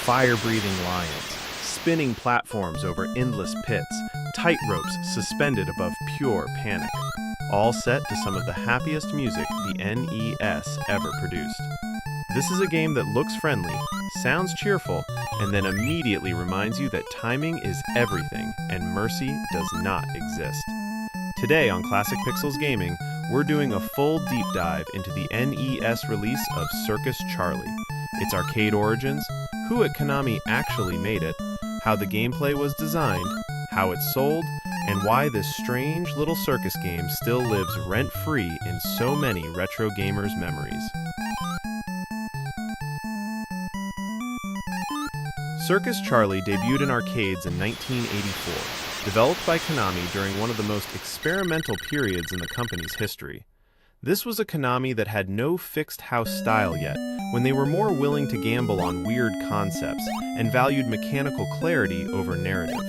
fire-breathing lions, spinning platforms over endless pits, tight ropes suspended above pure panic, all set to some of the happiest music the NES ever produced. This is a game that looks friendly, sounds cheerful, and then immediately reminds you that timing is everything and mercy does not exist. Today on Classic Pixels Gaming, we're doing a full deep dive into the NES release of Circus Charlie, its arcade origins, who at Konami actually made it, how the gameplay was designed, how it sold, and why this strange little circus game still lives rent-free in so many retro gamers' memories. Circus Charlie debuted in arcades in 1984, developed by Konami during one of the most experimental periods in the company's history. This was a Konami that had no fixed house style yet, when they were more willing to gamble on weird concepts and valued mechanical clarity over narrative.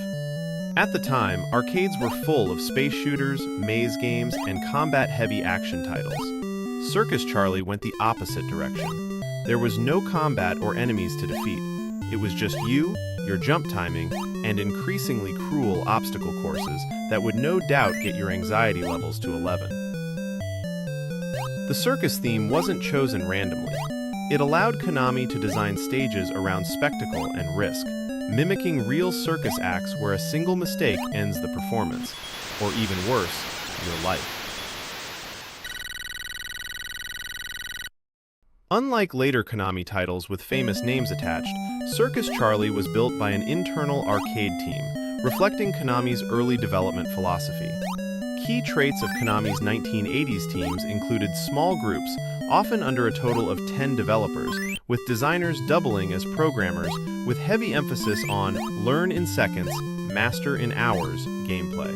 At the time, arcades were full of space shooters, maze games, and combat-heavy action titles. Circus Charlie went the opposite direction. There was no combat or enemies to defeat. It was just you, your jump timing, and increasingly cruel obstacle courses that would no doubt get your anxiety levels to 11. The circus theme wasn't chosen randomly. It allowed Konami to design stages around spectacle and risk, mimicking real circus acts where a single mistake ends the performance, or even worse, your life. Unlike later Konami titles with famous names attached, Circus Charlie was built by an internal arcade team, reflecting Konami's early development philosophy. Key traits of Konami's 1980s teams included small groups, often under a total of 10 developers, with designers doubling as programmers, with heavy emphasis on learn in seconds, master in hours gameplay.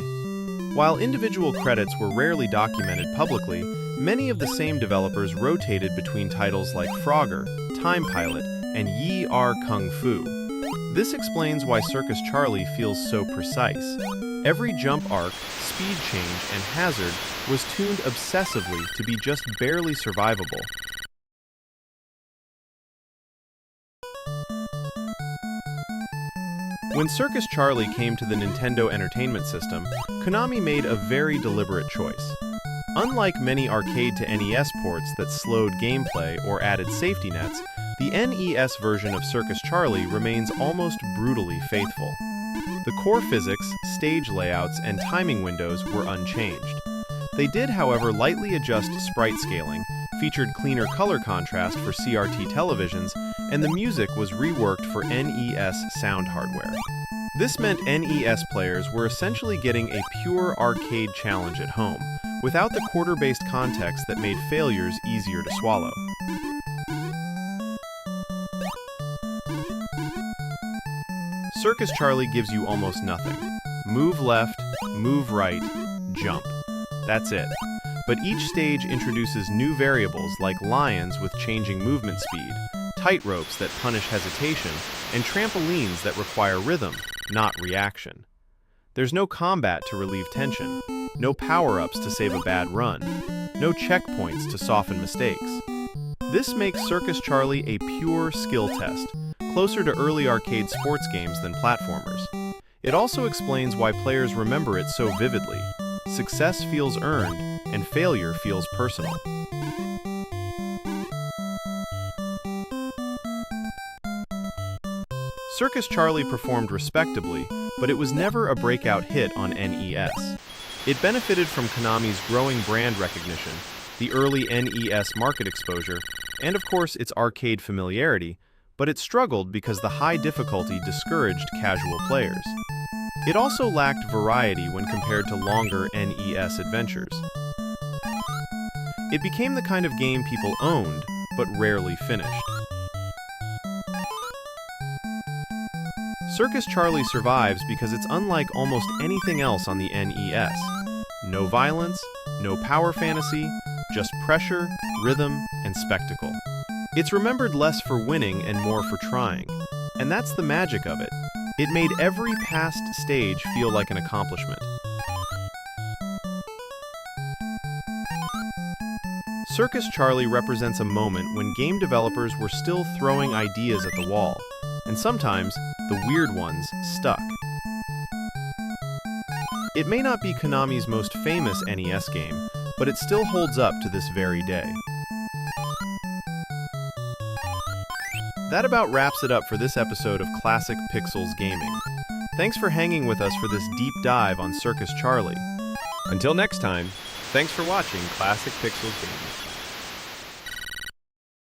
While individual credits were rarely documented publicly, many of the same developers rotated between titles like Frogger, Time Pilot, and Yi Ar Kung Fu. This explains why Circus Charlie feels so precise. Every jump arc, speed change, and hazard was tuned obsessively to be just barely survivable. When Circus Charlie came to the Nintendo Entertainment System, Konami made a very deliberate choice. Unlike many arcade to NES ports that slowed gameplay or added safety nets, the NES version of Circus Charlie remains almost brutally faithful. The core physics, stage layouts, and timing windows were unchanged. They did, however, lightly adjust sprite scaling, featured cleaner color contrast for CRT televisions, and the music was reworked for NES sound hardware. This meant NES players were essentially getting a pure arcade challenge at home, without the quarter-based context that made failures easier to swallow. Circus Charlie gives you almost nothing. Move left, move right, jump. That's it. But each stage introduces new variables like lions with changing movement speed, tight ropes that punish hesitation, and trampolines that require rhythm, not reaction. There's no combat to relieve tension, no power-ups to save a bad run, no checkpoints to soften mistakes. This makes Circus Charlie a pure skill test, closer to early arcade sports games than platformers. It also explains why players remember it so vividly. Success feels earned, and failure feels personal. Circus Charlie performed respectably, but it was never a breakout hit on NES. It benefited from Konami's growing brand recognition, the early NES market exposure, and of course its arcade familiarity, but it struggled because the high difficulty discouraged casual players. It also lacked variety when compared to longer NES adventures. It became the kind of game people owned, but rarely finished. Circus Charlie survives because it's unlike almost anything else on the NES. No violence, no power fantasy, just pressure, rhythm, and spectacle. It's remembered less for winning and more for trying, and that's the magic of it. It made every past stage feel like an accomplishment. Circus Charlie represents a moment when game developers were still throwing ideas at the wall, and sometimes the weird ones stuck. It may not be Konami's most famous NES game, but it still holds up to this very day. That about wraps it up for this episode of Classic Pixels Gaming. Thanks for hanging with us for this deep dive on Circus Charlie. Until next time, thanks for watching Classic Pixels Gaming.